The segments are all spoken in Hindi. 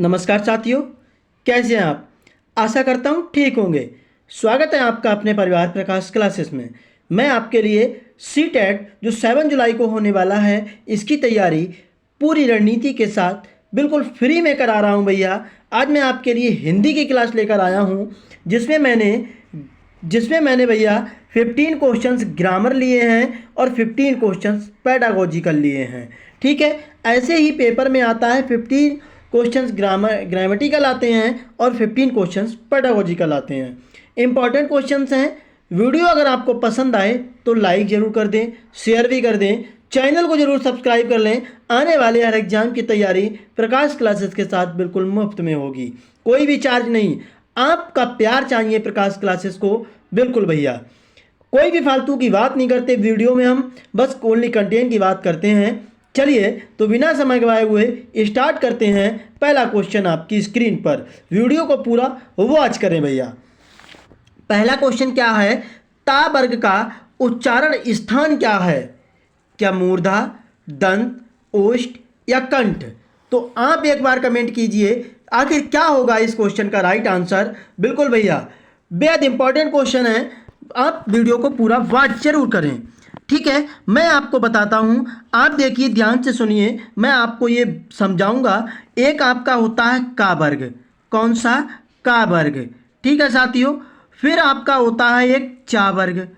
नमस्कार साथियों, कैसे हैं आप। आशा करता हूँ ठीक होंगे। स्वागत है आपका अपने परिवार प्रकाश क्लासेस में। मैं आपके लिए सीटेट जो 7 जुलाई को होने वाला है इसकी तैयारी पूरी रणनीति के साथ बिल्कुल फ्री में करा रहा हूँ भैया। आज मैं आपके लिए हिंदी की क्लास लेकर आया हूँ जिसमें मैंने भैया 15 क्वेश्चंस ग्रामर लिए हैं और 15 क्वेश्चंस पेडागोजिकल लिए हैं। ठीक है, ऐसे ही पेपर में आता है 15 क्वेश्चंस ग्रामेटिकल आते हैं और 15 क्वेश्चंस पेडागोजिकल आते हैं। इंपॉर्टेंट क्वेश्चंस हैं। वीडियो अगर आपको पसंद आए तो लाइक ज़रूर कर दें, शेयर भी कर दें, चैनल को ज़रूर सब्सक्राइब कर लें। आने वाले हर एग्जाम की तैयारी प्रकाश क्लासेस के साथ बिल्कुल मुफ्त में होगी, कोई भी चार्ज नहीं। आपका प्यार चाहिए प्रकाश क्लासेस को, बिल्कुल भैया। कोई भी फालतू की बात नहीं करते वीडियो में, हम बस ओनली कंटेंट की बात करते हैं। चलिए तो बिना समय गवाए हुए स्टार्ट करते हैं। पहला क्वेश्चन आपकी स्क्रीन पर, वीडियो को पूरा वॉच करें भैया। पहला क्वेश्चन क्या है, ता वर्ग का उच्चारण स्थान क्या है? क्या मूर्धा, दंत, ओष्ठ या कंठ? तो आप एक बार कमेंट कीजिए आखिर क्या होगा इस क्वेश्चन का राइट आंसर। बिल्कुल भैया, बेहद इंपॉर्टेंट क्वेश्चन है, आप वीडियो को पूरा वॉच जरूर करें। ठीक है, मैं आपको बताता हूं, आप देखिए ध्यान से सुनिए, मैं आपको ये समझाऊंगा। एक आपका होता है का वर्ग, कौन सा? का वर्ग। ठीक है साथियों, फिर आपका होता है एक चा वर्ग,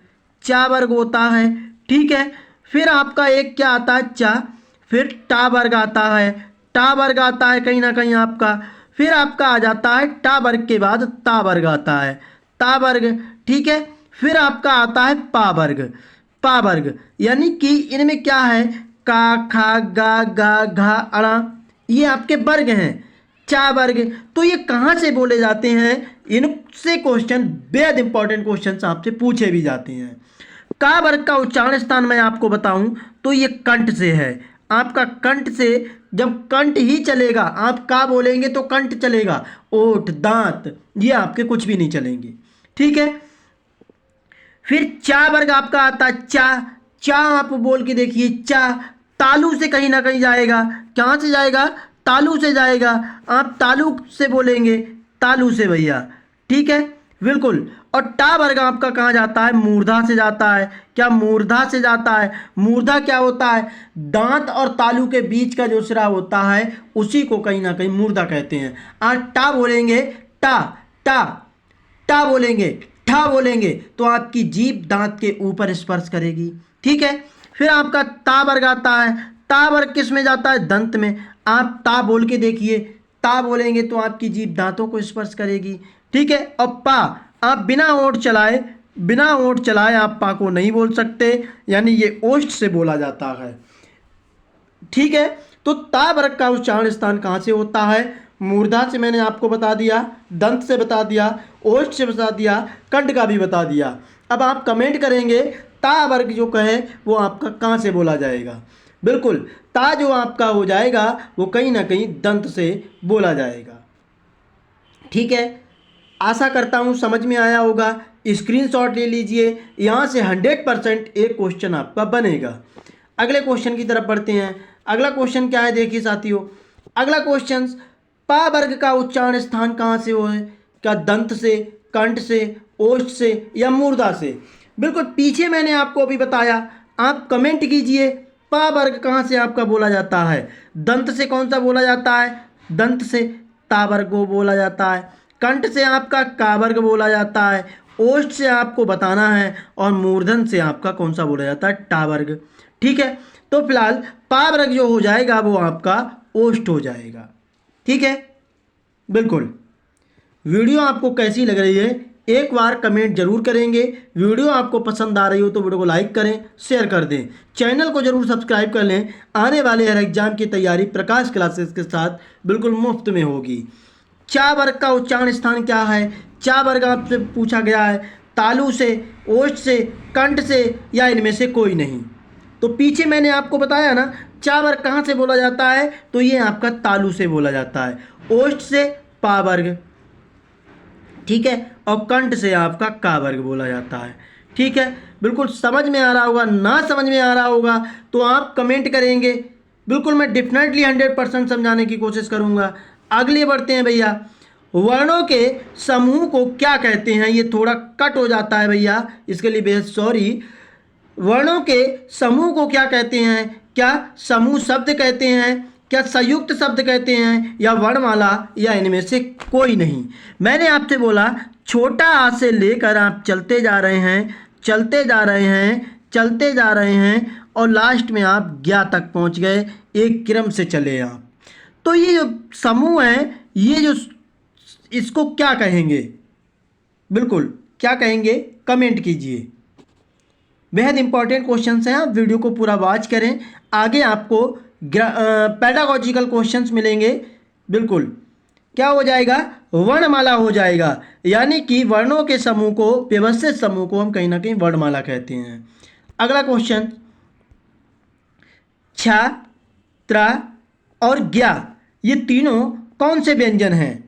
चा वर्ग होता है। ठीक है, फिर आपका एक क्या आता है? चा। फिर टा वर्ग आता है, टा वर्ग आता है कहीं ना कहीं आपका। फिर आपका आ जाता है टा वर्ग के बाद ता वर्ग आता है, ता वर्ग। ठीक है, फिर आपका आता है पा वर्ग, पा वर्ग। यानी कि इनमें क्या है, का, खा, गा, गा, घा, अड़ा, ये आपके वर्ग हैं, चा वर्ग। तो ये कहाँ से बोले जाते हैं? इनसे क्वेश्चन, बेहद इंपॉर्टेंट क्वेश्चन आपसे पूछे भी जाते हैं। का वर्ग का उच्चारण स्थान मैं आपको बताऊं तो ये कंठ से है। आपका कंठ से, जब कंठ ही चलेगा, आप का बोलेंगे तो कंठ चलेगा, ओठ, दांत ये आपके कुछ भी नहीं चलेंगे। ठीक है, फिर चा वर्ग आपका आता है चा, चा आप बोल के देखिए, चा तालू से कहीं ना कहीं जाएगा। कहाँ से जाएगा? तालू से जाएगा, आप तालू से बोलेंगे, तालू से भैया। ठीक है, बिल्कुल। और टा वर्ग आपका कहाँ जाता है? मूर्धा से जाता है। क्या मूर्धा से जाता है? मूर्धा क्या होता है? दांत और तालू के बीच का जो सिरा होता है उसी को कहीं ना कहीं मूर्धा कहते हैं। आज टा बोलेंगे, टा, टा, टा बोलेंगे, ठा बोलेंगे तो आपकी जीभ दांत के ऊपर स्पर्श करेगी। ठीक है, फिर आपका ता वर्ग आता है, ता वर्ग किस में जाता है? दंत में। आप ता बोल के देखिए, ता बोलेंगे तो आपकी जीभ दांतों को स्पर्श करेगी। ठीक है, और पा, आप बिना ओठ चलाए आप पा को नहीं बोल सकते, यानी ये ओष्ठ से बोला जाता है। ठीक है, तो ता वर्ग का उच्चारण स्थान कहाँ से होता है? मूर्धा से मैंने आपको बता दिया, दंत से बता दिया, ओष्ठ से बता दिया, कंठ का भी बता दिया। अब आप कमेंट करेंगे ता वर्ग जो कहे वो आपका कहाँ से बोला जाएगा? बिल्कुल, ता जो आपका हो जाएगा वो कहीं ना कहीं दंत से बोला जाएगा। ठीक है, आशा करता हूँ समझ में आया होगा। स्क्रीनशॉट ले लीजिए, यहाँ से 100% एक क्वेश्चन आपका बनेगा। अगले क्वेश्चन की तरफ बढ़ते हैं। अगला क्वेश्चन क्या है देखिए साथियों, अगला क्वेश्चन, पा वर्ग का उच्चारण स्थान कहाँ से हो है? क्या दंत से, कंठ से, ओष्ठ से या मूर्धा से? बिल्कुल पीछे मैंने आपको अभी बताया, आप कमेंट कीजिए पा वर्ग कहाँ से आपका बोला जाता है। दंत से कौन सा बोला जाता है? दंत से ता वर्ग को बोला जाता है, कंठ से आपका का वर्ग बोला जाता है, ओष्ठ से आपको बताना है, और मूर्धन से आपका कौन सा बोला जाता है? टा वर्ग। ठीक है, तो फिलहाल पा वर्ग जो हो जाएगा वो आपका ओष्ठ हो जाएगा। ठीक है, बिल्कुल। वीडियो आपको कैसी लग रही है एक बार कमेंट जरूर करेंगे। वीडियो आपको पसंद आ रही हो तो वीडियो को लाइक करें, शेयर कर दें, चैनल को जरूर सब्सक्राइब कर लें। आने वाले हर एग्जाम की तैयारी प्रकाश क्लासेस के साथ बिल्कुल मुफ्त में होगी। चा वर्ग का उच्चारण स्थान क्या है? चा वर्ग आपसे पूछा गया है, तालु से, ओष्ठ से, कंठ से या इनमें से कोई नहीं। तो पीछे मैंने आपको बताया ना, चा वर्ग कहाँ से बोला जाता है? तो ये आपका तालु से बोला जाता है, ओष्ठ से पा वर्ग, ठीक है, और कंठ से आपका का वर्ग बोला जाता है। ठीक है, बिल्कुल समझ में आ रहा होगा। ना समझ में आ रहा होगा तो आप कमेंट करेंगे, बिल्कुल मैं डेफिनेटली 100% समझाने की कोशिश करूंगा। अगले बढ़ते हैं भैया, वर्णों के समूह को क्या कहते हैं। ये थोड़ा कट हो जाता है भैया, इसके लिए बेहद सॉरी। वर्णों के समूह को क्या कहते हैं? क्या समूह शब्द कहते हैं, क्या संयुक्त शब्द कहते हैं, या वर्णमाला, या इनमें से कोई नहीं। मैंने आपसे बोला छोटा आ से लेकर आप चलते जा रहे हैं, चलते जा रहे हैं, चलते जा रहे हैं, और लास्ट में आप ज्ञा तक पहुंच गए। एक क्रम से चले आप। तो ये जो समूह है, ये जो इसको क्या कहेंगे? बिल्कुल क्या कहेंगे, कमेंट कीजिए। बेहद इंपॉर्टेंट क्वेश्चंस हैं, आप वीडियो को पूरा वॉच करें। आगे आपको पेडागोजिकल क्वेश्चंस मिलेंगे। बिल्कुल क्या हो जाएगा, वर्णमाला हो जाएगा, यानी कि वर्णों के समूह को, व्यवस्थित समूह को हम कहीं ना कहीं वर्णमाला कहते हैं। अगला क्वेश्चन, छ, त्र और ज्ञा, ये तीनों कौन से व्यंजन हैं?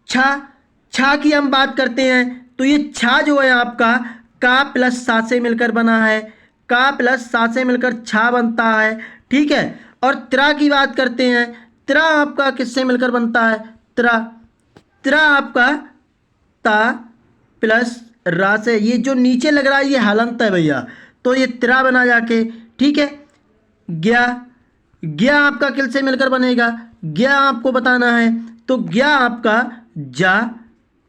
छा की हम बात करते हैं तो ये छा जो है आपका का प्लस सा से मिलकर बना है, का प्लस सा से मिलकर छा बनता है, ठीक है। और त्रा की बात करते हैं, त्रा आपका किससे मिलकर बनता है? त्रा आपका ता प्लस रा से, ये जो नीचे लग रहा है ये हलंत है भैया, तो ये त्रा बना जाके, ठीक है। ज्ञा आपका किल से मिलकर बनेगा, ज्ञा आपको बताना है, तो ज्ञा आपका जा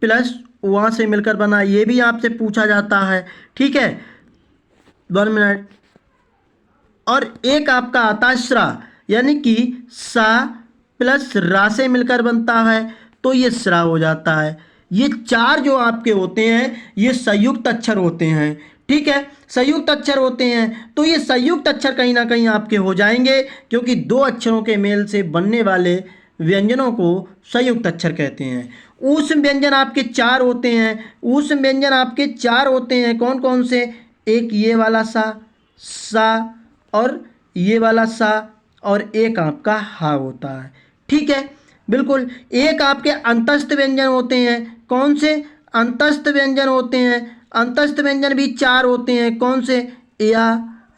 प्लस वहाँ से मिलकर बना, ये भी आपसे पूछा जाता है, ठीक है। 1 मिनट। और एक आपका आता है श्रा, यानी कि सा प्लस रा से मिलकर बनता है, तो ये श्रा हो जाता है। ये चार जो आपके होते हैं ये संयुक्त अक्षर होते हैं, ठीक है, संयुक्त अक्षर होते हैं। तो ये संयुक्त अक्षर कहीं ना कहीं आपके हो जाएंगे, क्योंकि दो अक्षरों के मेल से बनने वाले व्यंजनों को संयुक्त अक्षर कहते हैं। ऊष्म व्यंजन आपके चार होते हैं, ऊष्म व्यंजन आपके चार होते हैं। कौन कौन से? एक ये वाला सा और ये वाला सा, और एक आपका हा होता है, ठीक है, बिल्कुल। एक आपके अंतस्थ व्यंजन होते हैं। कौन से? अंतस्थ व्यंजन होते हैं। अंतस्थ व्यंजन भी चार होते हैं। कौन से? या,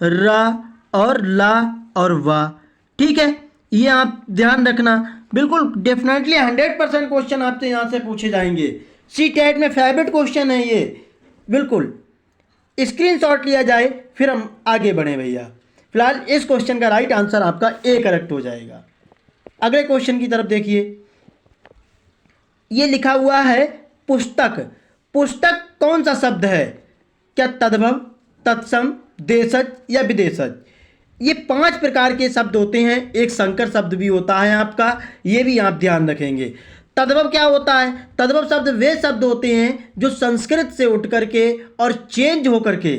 रा और ला और वा, ठीक है, ये आप ध्यान रखना। बिल्कुल डेफिनेटली 100% क्वेश्चन आपसे यहाँ से पूछे जाएंगे। CTET में फेवरेट क्वेश्चन है ये, बिल्कुल स्क्रीनशॉट लिया जाए, फिर हम आगे बढ़ें भैया। फिलहाल इस क्वेश्चन का राइट आंसर आपका ए करेक्ट हो जाएगा। अगले क्वेश्चन की तरफ देखिए, ये लिखा हुआ है पुस्तक। पुस्तक कौन सा शब्द है? क्या तद्भव, तत्सम, देशज या विदेशज? ये 5 प्रकार के शब्द होते हैं। एक संकर शब्द भी होता है आपका, ये भी आप ध्यान रखेंगे। तद्भव क्या होता है? तद्भव शब्द वे शब्द होते हैं जो संस्कृत से उठ करके और चेंज होकर के,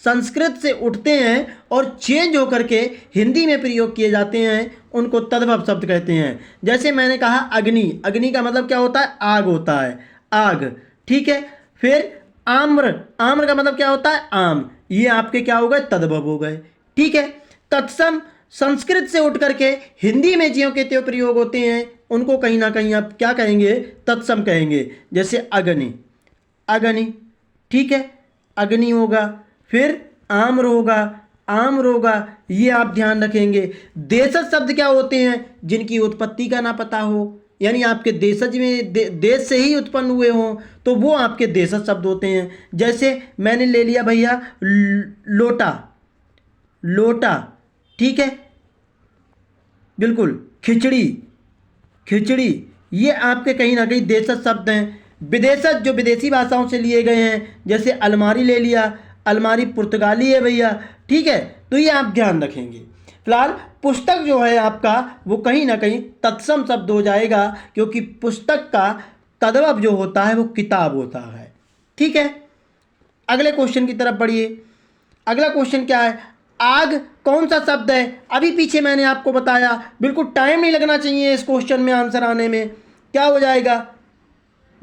संस्कृत से उठते हैं और चेंज होकर के हिंदी में प्रयोग किए जाते हैं, उनको तद्भव शब्द कहते हैं। जैसे मैंने कहा अग्नि, अग्नि का मतलब क्या होता है? आग होता है, आग, ठीक है। फिर आम्र, आम्र का मतलब क्या होता है? आम, ये आपके क्या हो गए? तद्भव हो गए, ठीक है। तत्सम, संस्कृत से उठ करके हिंदी में ज्यों के त्यों प्रयोग होते हैं, उनको कहीं ना कहीं आप क्या कहेंगे? तत्सम कहेंगे। जैसे अग्नि, अग्नि, ठीक है, अग्नि होगा। फिर आम्र होगा, आम्र होगा, ये आप ध्यान रखेंगे। देशज शब्द क्या होते हैं? जिनकी उत्पत्ति का ना पता हो, यानी आपके देशज में देश से ही उत्पन्न हुए हों, तो वो आपके देशज शब्द होते हैं। जैसे मैंने ले लिया भैया लोटा, लोटा, ठीक है, बिल्कुल। खिचड़ी, खिचड़ी, ये आपके कहीं ना कहीं देशज शब्द हैं। विदेशज जो विदेशी भाषाओं से लिए गए हैं, जैसे अलमारी ले लिया, अलमारी पुर्तगाली है भैया, ठीक है, तो ये आप ध्यान रखेंगे। फिलहाल पुस्तक जो है आपका वो कहीं ना कहीं तत्सम शब्द हो जाएगा, क्योंकि पुस्तक का तद्भव जो होता है वो किताब होता है, ठीक है। अगले क्वेश्चन की तरफ बढ़िए। अगला क्वेश्चन क्या है? आग कौन सा शब्द है? अभी पीछे मैंने आपको बताया, बिल्कुल टाइम नहीं लगना चाहिए इस क्वेश्चन में आंसर आने में। क्या हो जाएगा?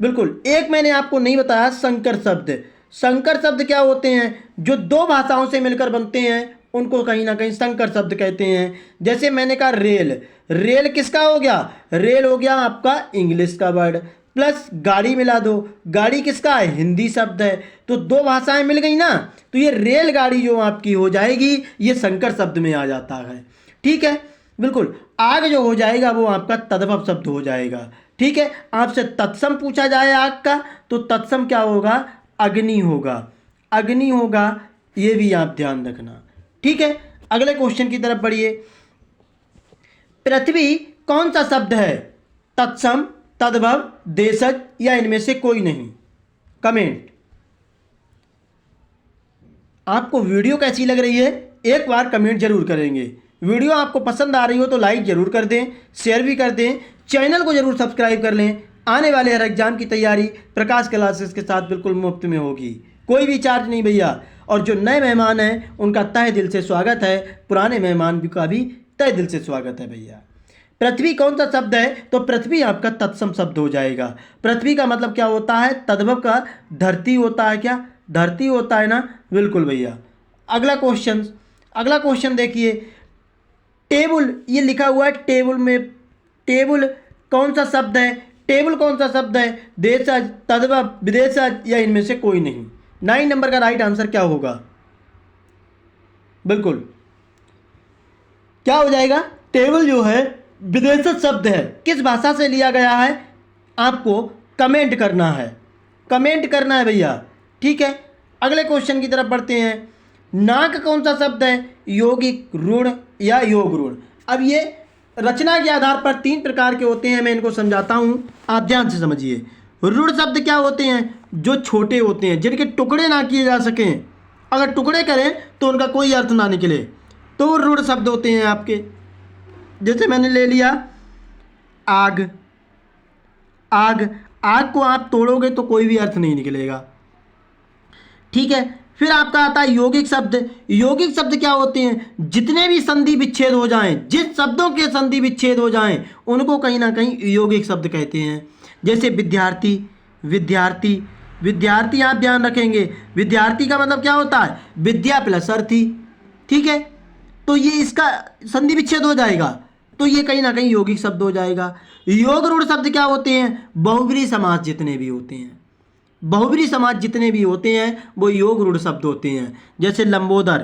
बिल्कुल एक मैंने आपको नहीं बताया, संकर शब्द। संकर शब्द क्या होते हैं? जो दो भाषाओं से मिलकर बनते हैं, उनको कहीं ना कहीं संकर शब्द कहते हैं। जैसे मैंने कहा रेल, रेल किसका हो गया? रेल हो गया आपका इंग्लिश का वर्ड, प्लस गाड़ी मिला दो, गाड़ी किसका है? हिंदी शब्द है। तो दो भाषाएं मिल गई ना, तो ये रेलगाड़ी जो आपकी हो जाएगी, ये संकर शब्द में आ जाता है, ठीक है। बिल्कुल, आग जो हो जाएगा वो आपका तद्भव शब्द हो जाएगा। ठीक है, आपसे तत्सम पूछा जाए आग का तो तत्सम क्या होगा, अग्नि होगा, अग्नि होगा, ये भी आप ध्यान रखना। ठीक है, अगले क्वेश्चन की तरफ बढ़िए। पृथ्वी कौन सा शब्द है, तत्सम, तद्भव, देशज या इनमें से कोई नहीं? कमेंट। आपको वीडियो कैसी लग रही है एक बार कमेंट जरूर करेंगे। वीडियो आपको पसंद आ रही हो तो लाइक जरूर कर दें, शेयर भी कर दें, चैनल को जरूर सब्सक्राइब कर लें। आने वाले हर एग्जाम की तैयारी प्रकाश क्लासेस के साथ बिल्कुल मुफ्त में होगी, कोई भी चार्ज नहीं भैया। और जो नए मेहमान हैं उनका तहे दिल से स्वागत है, पुराने मेहमान का भी तहे दिल से स्वागत है भैया। पृथ्वी कौन सा शब्द है, तो पृथ्वी आपका तत्सम शब्द हो जाएगा। पृथ्वी का मतलब क्या होता है, तद्भव का धरती होता है, क्या धरती होता है ना, बिल्कुल भैया। अगला क्वेश्चन देखिए, टेबल ये लिखा हुआ है, टेबल में टेबल कौन सा शब्द है, टेबल कौन सा शब्द है, देशज, तद्भव, विदेशज या इनमें से कोई नहीं? 9 नंबर का राइट आंसर क्या होगा, बिल्कुल क्या हो जाएगा, टेबल जो है विदेशज शब्द है। किस भाषा से लिया गया है आपको कमेंट करना है, कमेंट करना है भैया। ठीक है, अगले क्वेश्चन की तरफ बढ़ते हैं। नाक कौन सा शब्द है, यौगिक, ऋण या योग ऋण? अब ये रचना के आधार पर 3 प्रकार के होते हैं, मैं इनको समझाता हूँ, आप ध्यान से समझिए। ऋण शब्द क्या होते हैं, जो छोटे होते हैं, जिनके टुकड़े ना किए जा सकें, अगर टुकड़े करें तो उनका कोई अर्थ ना निकले, तो वो ऋण शब्द होते हैं आपके। जैसे मैंने ले लिया आग, आग, आग को आप तोड़ोगे तो कोई भी अर्थ नहीं निकलेगा। ठीक है, फिर आपका आता है यौगिक शब्द। यौगिक शब्द क्या होते हैं, जितने भी संधि विच्छेद हो जाएं, जिस शब्दों के संधि विच्छेद हो जाएं उनको कहीं ना कहीं यौगिक शब्द कहते हैं। जैसे विद्यार्थी, विद्यार्थी, विद्यार्थी आप ध्यान रखेंगे, विद्यार्थी का मतलब क्या होता है, विद्या प्लस अर्थी। ठीक है, तो ये इसका संधि विच्छेद हो जाएगा तो ये कहीं ना कहीं यौगिक शब्द हो जाएगा। योग ऋण शब्द क्या होते हैं, बहुब्रीहि समास जितने भी होते हैं, बहुब्रीहि समाज जितने भी होते हैं वो योग रूढ़ शब्द होते हैं। जैसे लंबोदर,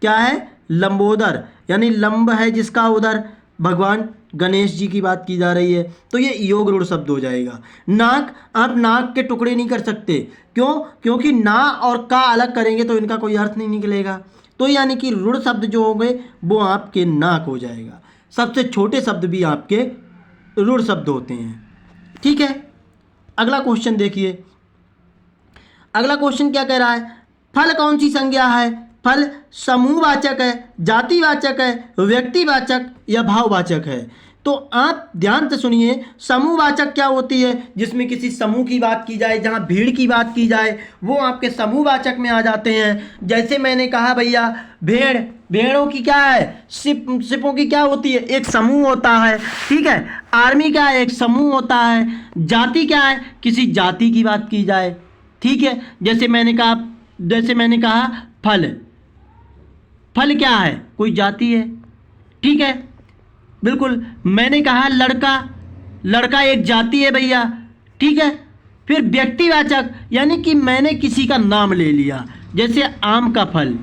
क्या है, लंबोदर यानी लंब है जिसका उधर, भगवान गणेश जी की बात की जा रही है, तो ये योग रूढ़ शब्द हो जाएगा। नाक, आप नाक के टुकड़े नहीं कर सकते, क्यों, क्योंकि ना और का अलग करेंगे तो इनका कोई अर्थ नहीं निकलेगा, तो यानी कि रूढ़ शब्द जो होंगे वो आपके नाक हो जाएगा। सबसे छोटे शब्द भी आपके रूढ़ शब्द होते हैं। ठीक है, अगला क्वेश्चन देखिए, अगला क्वेश्चन क्या कह रहा है, फल कौन सी संज्ञा है, फल समूहवाचक है, जातिवाचक है, व्यक्तिवाचक या भाववाचक है? तो आप ध्यान से सुनिए, समूहवाचक क्या होती है, जिसमें किसी समूह की बात की जाए, जहाँ भीड़ की बात की जाए वो आपके समूहवाचक में आ जाते हैं। जैसे मैंने कहा भैया, भेड़, भेड़ों की क्या है, सिपों की क्या होती है, एक समूह होता है। ठीक है, आर्मी का एक समूह होता है। जाति क्या है, किसी जाति की बात की जाए। ठीक है, जैसे मैंने कहा फल, फल क्या है, कोई जाति है। ठीक है, बिल्कुल, मैंने कहा लड़का, लड़का एक जाति है भैया। ठीक है, फिर व्यक्तिवाचक यानी कि मैंने किसी का नाम ले लिया, जैसे आम का फल,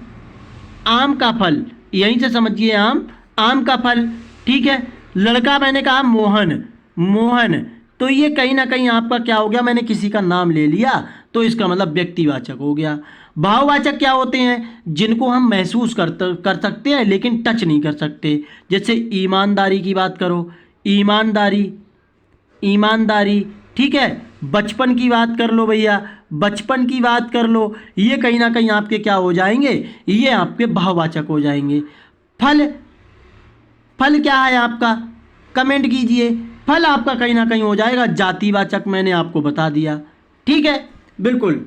आम का फल, यहीं से समझिए, आम, आम का फल। ठीक है, लड़का मैंने कहा मोहन, मोहन, तो ये कहीं ना कहीं आपका क्या हो गया, मैंने किसी का नाम ले लिया तो इसका मतलब व्यक्तिवाचक हो गया। भाववाचक क्या होते हैं, जिनको हम महसूस कर सकते हैं लेकिन टच नहीं कर सकते। जैसे ईमानदारी की बात करो, ईमानदारी, ईमानदारी। ठीक है, बचपन की बात कर लो भैया, बचपन की बात कर लो, ये कहीं ना कहीं आपके क्या हो जाएंगे, ये आपके भाववाचक हो जाएंगे। फल, फल क्या है आपका, कमेंट कीजिए। फल आपका कहीं ना कहीं हो जाएगा जातिवाचक, मैंने आपको बता दिया। ठीक है, बिल्कुल।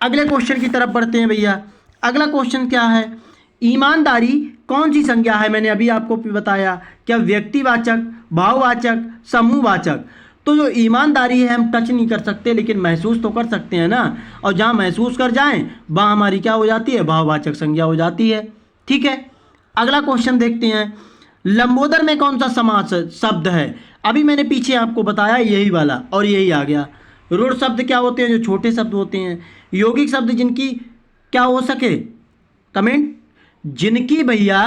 अगले क्वेश्चन की तरफ बढ़ते हैं भैया। अगला क्वेश्चन क्या है, ईमानदारी कौन सी संज्ञा है, मैंने अभी आपको बताया, क्या व्यक्तिवाचक, भाववाचक, समूहवाचक? तो जो ईमानदारी है हम टच नहीं कर सकते लेकिन महसूस तो कर सकते हैं ना, और जहाँ महसूस कर जाएं वहाँ हमारी क्या हो जाती है, भाववाचक संज्ञा हो जाती है। ठीक है, अगला क्वेश्चन देखते हैं, लंबोदर में कौन सा समास शब्द है? अभी मैंने पीछे आपको बताया यही वाला और यही आ गया। रूढ़ शब्द क्या होते हैं, जो छोटे शब्द होते हैं। यौगिक शब्द जिनकी क्या हो सके, कमेंट, जिनकी भैया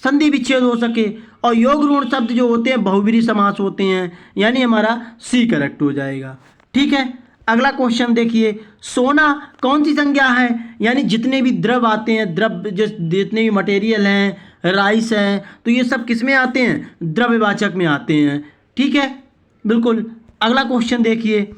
संधि विच्छेद हो सके, और योग ऋण शब्द जो होते हैं बहुब्रीहि समास होते हैं, यानी हमारा सी करेक्ट हो जाएगा। ठीक है, अगला क्वेश्चन देखिए, सोना कौन सी संज्ञा है, यानी जितने भी द्रव आते हैं, द्रव जितने भी मटेरियल हैं, राइस हैं, तो ये सब किस में आते हैं, द्रव्यवाचक में आते हैं। ठीक है, बिल्कुल। अगला क्वेश्चन देखिए,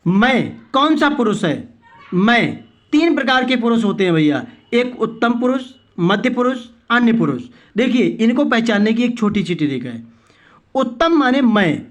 मैं कौन सा पुरुष है। मैं, तीन प्रकार के पुरुष होते हैं भैया, एक उत्तम पुरुष, मध्य पुरुष, अन्य पुरुष। देखिए इनको पहचानने की एक छोटी सी ट्रिक है। उत्तम माने मैं,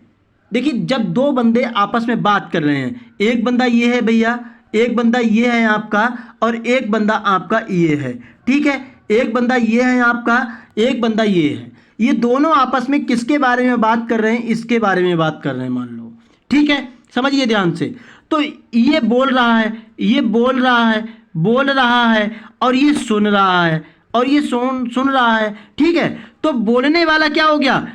देखिए जब दो बंदे आपस में बात कर रहे हैं, एक बंदा ये है भैया, एक बंदा ये है आपका, और एक बंदा आपका ये है। ठीक है, एक बंदा ये है आपका, एक बंदा ये है, ये दोनों आपस में किसके बारे में बात कर रहे हैं, इसके बारे में बात कर रहे हैं मान लो। ठीक है, समझिए ध्यान से। तो ये बोल रहा है, ये बोल रहा है, और ये सुन रहा है, और ये सुन रहा है। ठीक है, तो बोलने वाला क्या हो गया,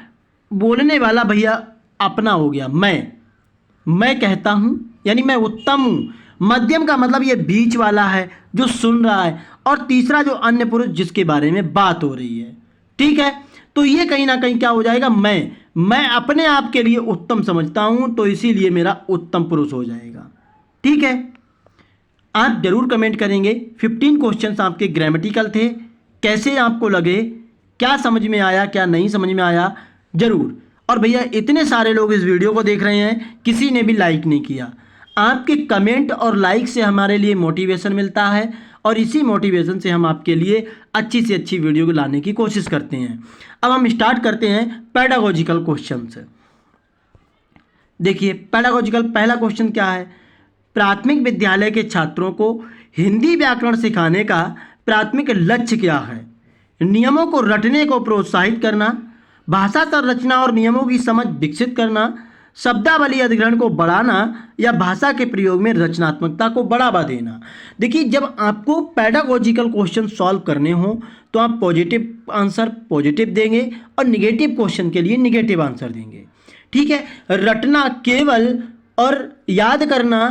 बोलने वाला भैया अपना हो गया, मैं कहता हूं, यानी मैं उत्तम हूं। मध्यम का मतलब ये बीच वाला है जो सुन रहा है, और तीसरा जो अन्य पुरुष जिसके बारे में बात हो रही है। ठीक है, तो ये कहीं ना कहीं क्या हो जाएगा, मैं अपने आप के लिए उत्तम समझता हूं, तो इसीलिए मेरा उत्तम पुरुष हो जाएगा। ठीक है, आप जरूर कमेंट करेंगे 15 क्वेश्चंस आपके ग्रामेटिकल थे, कैसे आपको लगे, क्या समझ में आया, क्या नहीं समझ में आया, जरूर। और भैया इतने सारे लोग इस वीडियो को देख रहे हैं, किसी ने भी लाइक नहीं किया। आपके कमेंट और लाइक से हमारे लिए मोटिवेशन मिलता है, और इसी मोटिवेशन से हम आपके लिए अच्छी से अच्छी वीडियो को लाने की कोशिश करते हैं। अब हम स्टार्ट करते हैं पेडागोजिकल क्वेश्चन से। देखिए पेडागोजिकल पहला क्वेश्चन क्या है, प्राथमिक विद्यालय के छात्रों को हिंदी व्याकरण सिखाने का प्राथमिक लक्ष्य क्या है। नियमों को रटने को प्रोत्साहित करना, भाषा संरचना और नियमों की समझ विकसित करना, शब्दावली अधिग्रहण को बढ़ाना, या भाषा के प्रयोग में रचनात्मकता को बढ़ावा देना। देखिए जब आपको पेडागोजिकल क्वेश्चन सॉल्व करने हो तो आप पॉजिटिव आंसर पॉजिटिव देंगे, और निगेटिव क्वेश्चन के लिए निगेटिव आंसर देंगे। ठीक है, रटना केवल और याद करना,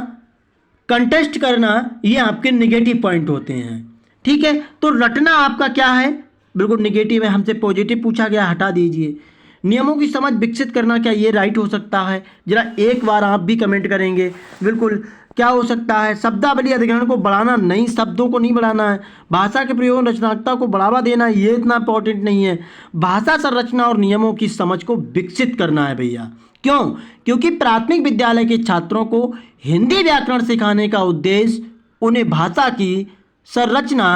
कंटेस्ट करना, ये आपके निगेटिव पॉइंट होते हैं। ठीक है, तो रटना आपका क्या है, बिल्कुल निगेटिव है, हमसे पॉजिटिव पूछा गया, हटा दीजिए। नियमों की समझ विकसित करना, क्या ये राइट हो सकता है, जरा एक बार आप भी कमेंट करेंगे। बिल्कुल, क्या हो सकता है, शब्दावली अधिग्रहण को बढ़ाना, नई शब्दों को नहीं बढ़ाना है। भाषा के प्रयोग रचनात्मकता को बढ़ावा देना, ये इतना इंपॉर्टेंट नहीं है। भाषा संरचना और नियमों की समझ को विकसित करना है भैया। क्यों, क्योंकि प्राथमिक विद्यालय के छात्रों को हिंदी व्याकरण सिखाने का उद्देश्य उन्हें भाषा की संरचना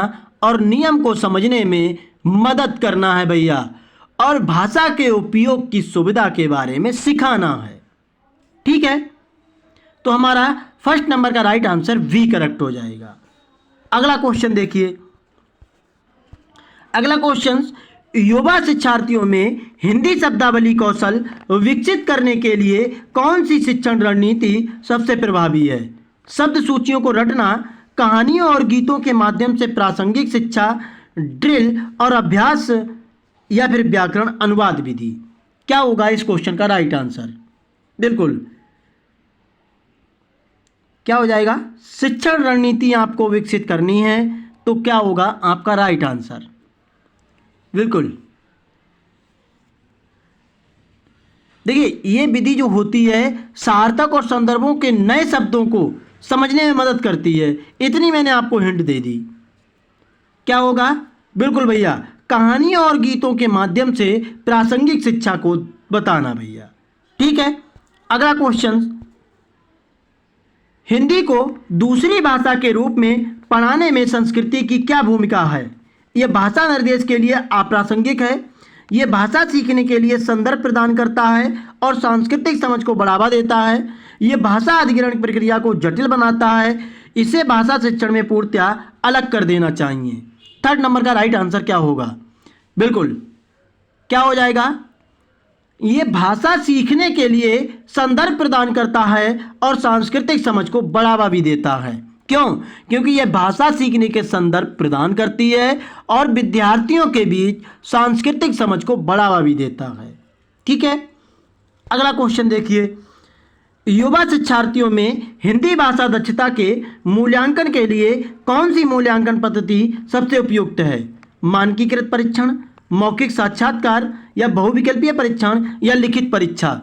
और नियम को समझने में मदद करना है भैया, और भाषा के उपयोग की सुविधा के बारे में सिखाना है। ठीक है, तो हमारा फर्स्ट नंबर का राइट आंसर वी करेक्ट हो जाएगा। अगला क्वेश्चन देखिए, अगला क्वेश्चन, युवा शिक्षार्थियों में हिंदी शब्दावली कौशल विकसित करने के लिए कौन सी शिक्षण रणनीति सबसे प्रभावी है। शब्द सूचियों को रटना, कहानियों और गीतों के माध्यम से प्रासंगिक शिक्षा, ड्रिल और अभ्यास, या फिर व्याकरण अनुवाद विधि। क्या होगा इस क्वेश्चन का राइट आंसर, बिल्कुल क्या हो जाएगा, शिक्षण रणनीति आपको विकसित करनी है, तो क्या होगा आपका राइट आंसर, बिल्कुल। देखिए ये विधि जो होती है सार्थक और संदर्भों के नए शब्दों को समझने में मदद करती है, इतनी मैंने आपको हिंट दे दी। क्या होगा, बिल्कुल भैया, कहानियों और गीतों के माध्यम से प्रासंगिक शिक्षा को बताना भैया। ठीक है, अगला क्वेश्चन, हिंदी को दूसरी भाषा के रूप में पढ़ाने में संस्कृति की क्या भूमिका है। यह भाषा निर्देश के लिए अप्रासंगिक है, यह भाषा सीखने के लिए संदर्भ प्रदान करता है और सांस्कृतिक समझ को बढ़ावा देता है, यह भाषा अधिग्रहण प्रक्रिया को जटिल बनाता है, इसे भाषा शिक्षण में पूर्णतया अलग कर देना चाहिए। थर्ड नंबर का राइट आंसर क्या होगा, बिल्कुल क्या हो जाएगा, ये भाषा सीखने के लिए संदर्भ प्रदान करता है और सांस्कृतिक समझ को बढ़ावा भी देता है। क्यों, क्योंकि यह भाषा सीखने के संदर्भ प्रदान करती है और विद्यार्थियों के बीच सांस्कृतिक समझ को बढ़ावा भी देता है। ठीक है, अगला क्वेश्चन देखिए, युवा शिक्षार्थियों में हिंदी भाषा दक्षता के मूल्यांकन के लिए कौन सी मूल्यांकन पद्धति सबसे उपयुक्त है। मानकीकृत परीक्षण, मौखिक साक्षात्कार या बहुविकल्पीय परीक्षण या लिखित परीक्षा।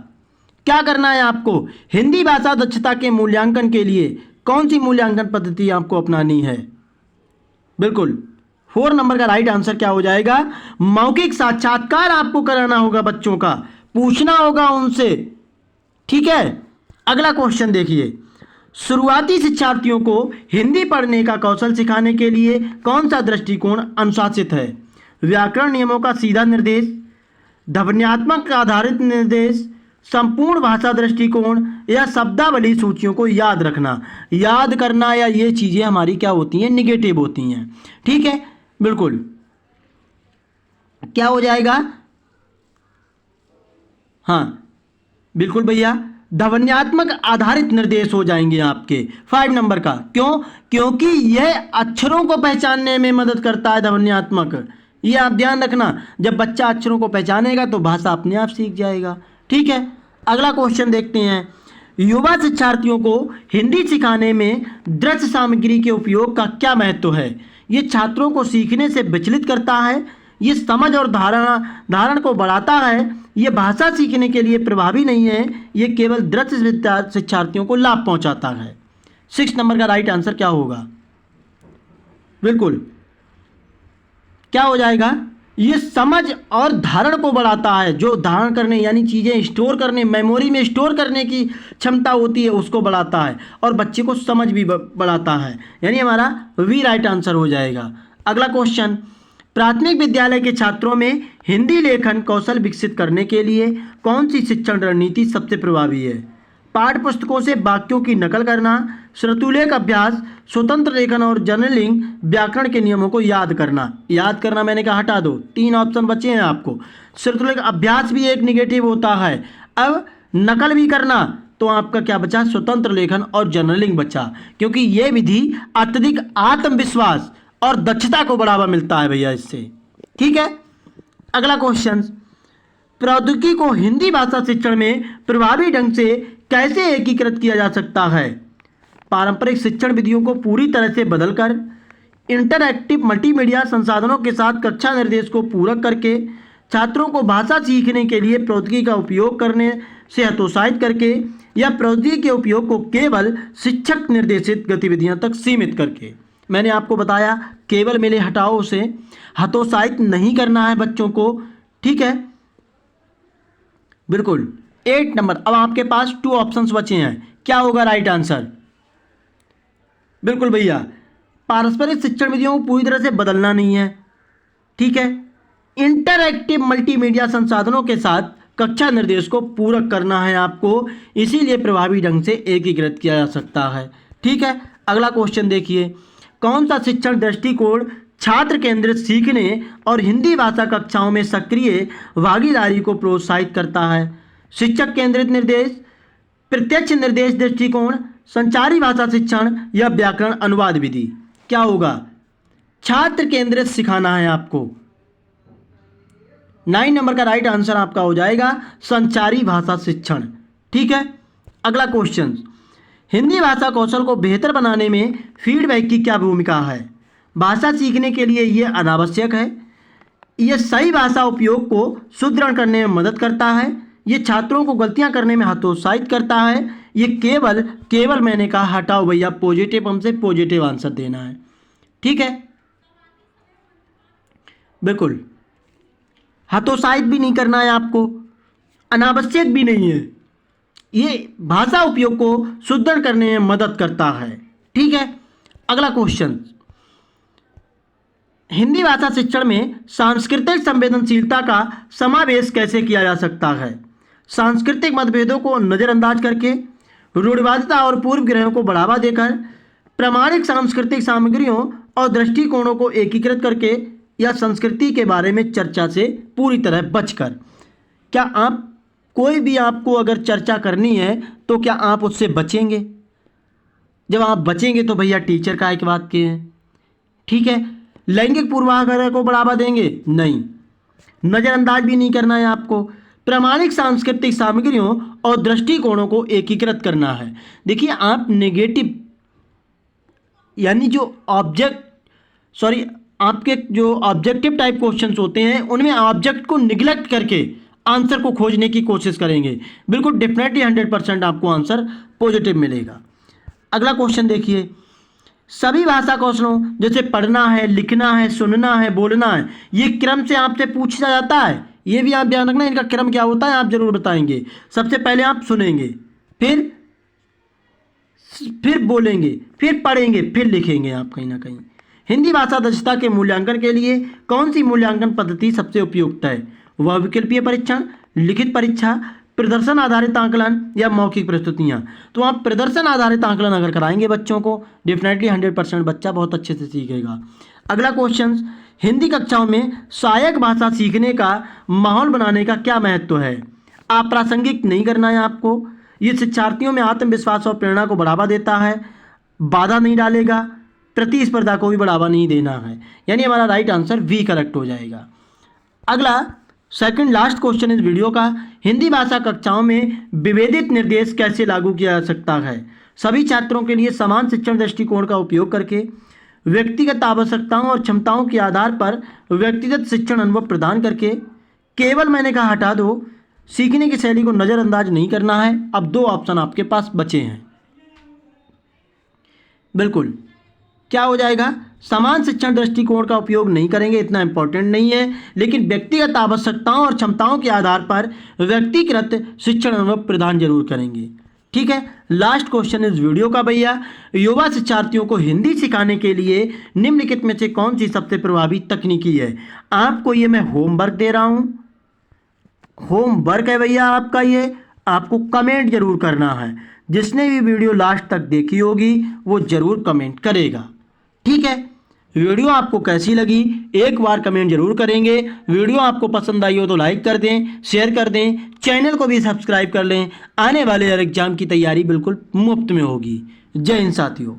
क्या करना है आपको? हिंदी भाषा दक्षता के मूल्यांकन के लिए कौन सी मूल्यांकन पद्धति आपको अपनानी है? बिल्कुल 4 नंबर का राइट आंसर क्या हो जाएगा? मौखिक साक्षात्कार आपको कराना होगा, बच्चों का पूछना होगा उनसे। ठीक है, अगला क्वेश्चन देखिए, शुरुआती शिक्षार्थियों को हिंदी पढ़ने का कौशल सिखाने के लिए कौन सा दृष्टिकोण अनुशासित है? व्याकरण नियमों का सीधा निर्देश, ध्वन्यात्मक आधारित निर्देश, संपूर्ण भाषा दृष्टिकोण या शब्दावली सूचियों को याद रखना, याद करना, या ये चीज़ें हमारी क्या होती हैं? निगेटिव होती हैं। ठीक है, बिल्कुल क्या हो जाएगा? हाँ बिल्कुल भैया, ध्वन्यात्मक आधारित निर्देश हो जाएंगे आपके 5 नंबर का। क्यों? क्योंकि यह अक्षरों को पहचानने में मदद करता है ध्वन्यात्मक। ये आप ध्यान रखना, जब बच्चा अक्षरों को पहचानेगा तो भाषा अपने आप सीख जाएगा। ठीक है, अगला क्वेश्चन देखते हैं, युवा शिक्षार्थियों को हिंदी सिखाने में दृश्य सामग्री के उपयोग का क्या महत्व है? ये छात्रों को सीखने से विचलित करता है, ये समझ और धारण को बढ़ाता है, ये भाषा सीखने के लिए प्रभावी नहीं है, ये केवल दृश्य शिक्षार्थियों को लाभ पहुंचाता है। 6 नंबर का राइट आंसर क्या होगा? बिल्कुल क्या हो जाएगा? ये समझ और धारण को बढ़ाता है, जो धारण करने यानी चीज़ें स्टोर करने, मेमोरी में स्टोर करने की क्षमता होती है उसको बढ़ाता है, और बच्चे को समझ भी बढ़ाता है, यानी हमारा वी राइट आंसर हो जाएगा। अगला क्वेश्चन, प्राथमिक विद्यालय के छात्रों में हिंदी लेखन कौशल विकसित करने के लिए कौन सी शिक्षण रणनीति सबसे प्रभावी है? पाठ्य पुस्तकों से वाक्यों की नकल करना, श्रुतिलेख अभ्यास, स्वतंत्र लेखन और जर्नलिंग, व्याकरण के नियमों को याद करना। याद करना मैंने कहा हटा दो, 3 ऑप्शन बचे हैं आपको। श्रुतिलेख अभ्यास भी एक निगेटिव होता है। अब नकल भी करना, तो आपका क्या बचा? स्वतंत्र लेखन और जर्नलिंग बचा, क्योंकि ये विधि अत्यधिक आत्मविश्वास और दक्षता को बढ़ावा मिलता है भैया इससे। ठीक है, अगला क्वेश्चन, प्रौद्योगिकी को हिंदी भाषा शिक्षण में प्रभावी ढंग से कैसे एकीकृत किया जा सकता है? पारंपरिक शिक्षण विधियों को पूरी तरह से बदलकर इंटरएक्टिव मल्टीमीडिया संसाधनों के साथ कक्षा निर्देश को पूरक करके, छात्रों को भाषा सीखने के लिए प्रौद्योगिकी का उपयोग करने से हतोत्साहित करके, या प्रौद्योगिकी के उपयोग को केवल शिक्षक निर्देशित गतिविधियों तक सीमित करके। मैंने आपको बताया केवल मेले हटाओ से हतोत्साहित नहीं करना है बच्चों को। ठीक है, बिल्कुल 8 नंबर। अब आपके पास 2 ऑप्शंस बचे हैं, क्या होगा राइट आंसर? बिल्कुल भैया, पारस्परिक शिक्षण विधियों को पूरी तरह से बदलना नहीं है। ठीक है, इंटरएक्टिव मल्टीमीडिया संसाधनों के साथ कक्षा निर्देश को पूरक करना है आपको, इसीलिए प्रभावी ढंग से एकीकृत किया जा सकता है। ठीक है, अगला क्वेश्चन देखिए, कौन सा शिक्षण दृष्टिकोण छात्र केंद्रित सीखने और हिंदी भाषा कक्षाओं में सक्रिय भागीदारी को प्रोत्साहित करता है? शिक्षक केंद्रित निर्देश, प्रत्यक्ष निर्देश दृष्टिकोण, संचारी भाषा शिक्षण या व्याकरण अनुवाद विधि? क्या होगा? छात्र केंद्रित सिखाना है आपको। 9 नंबर का राइट आंसर आपका हो जाएगा संचारी भाषा शिक्षण। ठीक है, अगला क्वेश्चन, हिंदी भाषा कौशल को बेहतर बनाने में फीडबैक की क्या भूमिका है? भाषा सीखने के लिए ये अनावश्यक है, यह सही भाषा उपयोग को सुदृढ़ करने में मदद करता है, ये छात्रों को गलतियां करने में हतोत्साहित करता है, ये केवल मैंने कहा हटाओ भैया, पॉजिटिव हमसे पॉजिटिव आंसर देना है। ठीक है, बिल्कुल हतोत्साहित भी नहीं करना है आपको, अनावश्यक भी नहीं है, ये भाषा उपयोग को सुदृढ़ करने में मदद करता है। ठीक है, अगला क्वेश्चन, हिंदी भाषा शिक्षण में सांस्कृतिक संवेदनशीलता का समावेश कैसे किया जा सकता है? सांस्कृतिक मतभेदों को नज़रअंदाज करके, रूढ़िवादिता और पूर्व ग्रहों को बढ़ावा देकर, प्रामाणिक सांस्कृतिक सामग्रियों और दृष्टिकोणों को एकीकृत करके, या संस्कृति के बारे में चर्चा से पूरी तरह बचकर। क्या आप कोई भी आपको अगर चर्चा करनी है तो क्या आप उससे बचेंगे? जब आप बचेंगे तो भैया टीचर का एक बात के हैं। ठीक है, लैंगिक पूर्वाग्रह को बढ़ावा देंगे नहीं, नज़रअंदाज भी नहीं करना है आपको, प्रामाणिक सांस्कृतिक सामग्रियों और दृष्टिकोणों को एकीकृत करना है। देखिए, आप नेगेटिव यानी जो आपके जो ऑब्जेक्टिव टाइप क्वेश्चंस होते हैं उनमें ऑब्जेक्ट को निगलेक्ट करके आंसर को खोजने की कोशिश करेंगे। बिल्कुल डेफिनेटली 100% आपको आंसर पॉजिटिव मिलेगा। अगला क्वेश्चन देखिए, सभी भाषा कौशलों जैसे पढ़ना है, लिखना है, सुनना है, बोलना है, ये क्रम से आपसे पूछा जाता है। ये भी आप ध्यान रखना, इनका क्रम क्या होता है आप जरूर बताएंगे। सबसे पहले आप सुनेंगे, फिर बोलेंगे, फिर पढ़ेंगे, फिर लिखेंगे आप कहीं ना कहीं। हिंदी भाषा दक्षता के मूल्यांकन के लिए कौन सी मूल्यांकन पद्धति सबसे उपयुक्त है? वह विकल्पीय परीक्षण, लिखित परीक्षा, प्रदर्शन आधारित आकलन या मौखिक प्रस्तुतियां? तो आप प्रदर्शन आधारित आकलन अगर कराएंगे बच्चों को, डेफिनेटली 100% बच्चा बहुत अच्छे से सीखेगा। अगला क्वेश्चन, हिंदी कक्षाओं में सहायक भाषा सीखने का माहौल बनाने का क्या महत्व है? अप्रासंगिक नहीं करना है आपको। ये शिक्षार्थियों में आत्मविश्वास और प्रेरणा को बढ़ावा देता है, बाधा नहीं डालेगा, प्रतिस्पर्धा को भी बढ़ावा नहीं देना है। यानी हमारा राइट आंसर वी करेक्ट हो जाएगा। अगला सेकंड लास्ट क्वेश्चन इस वीडियो का, हिंदी भाषा कक्षाओं में विभेदित निर्देश कैसे लागू किया जा सकता है? सभी छात्रों के लिए समान शिक्षण दृष्टिकोण का उपयोग करके, व्यक्तिगत आवश्यकताओं और क्षमताओं के आधार पर व्यक्तिगत शिक्षण अनुभव प्रदान करके, केवल मैंने कहा हटा दो, सीखने की शैली को नज़रअंदाज नहीं करना है। अब दो ऑप्शन आपके पास बचे हैं। बिल्कुल क्या हो जाएगा? समान शिक्षण दृष्टिकोण का उपयोग नहीं करेंगे, इतना इंपॉर्टेंट नहीं है, लेकिन व्यक्तिगत आवश्यकताओं और क्षमताओं के आधार पर व्यक्तिगत शिक्षण अनुभव प्रदान जरूर करेंगे। ठीक है, लास्ट क्वेश्चन इस वीडियो का भैया, युवा शिक्षार्थियों को हिंदी सिखाने के लिए निम्नलिखित में से कौन सी सबसे प्रभावी तकनीकी है? आपको ये मैं होमवर्क दे रहा हूं, होमवर्क है भैया आपका, ये आपको कमेंट जरूर करना है। जिसने भी वीडियो लास्ट तक देखी होगी वो जरूर कमेंट करेगा। ठीक है, वीडियो आपको कैसी लगी एक बार कमेंट जरूर करेंगे। वीडियो आपको पसंद आई हो तो लाइक कर दें, शेयर कर दें, चैनल को भी सब्सक्राइब कर लें। आने वाले हर एग्जाम की तैयारी बिल्कुल मुफ्त में होगी। जय हिंद साथियों।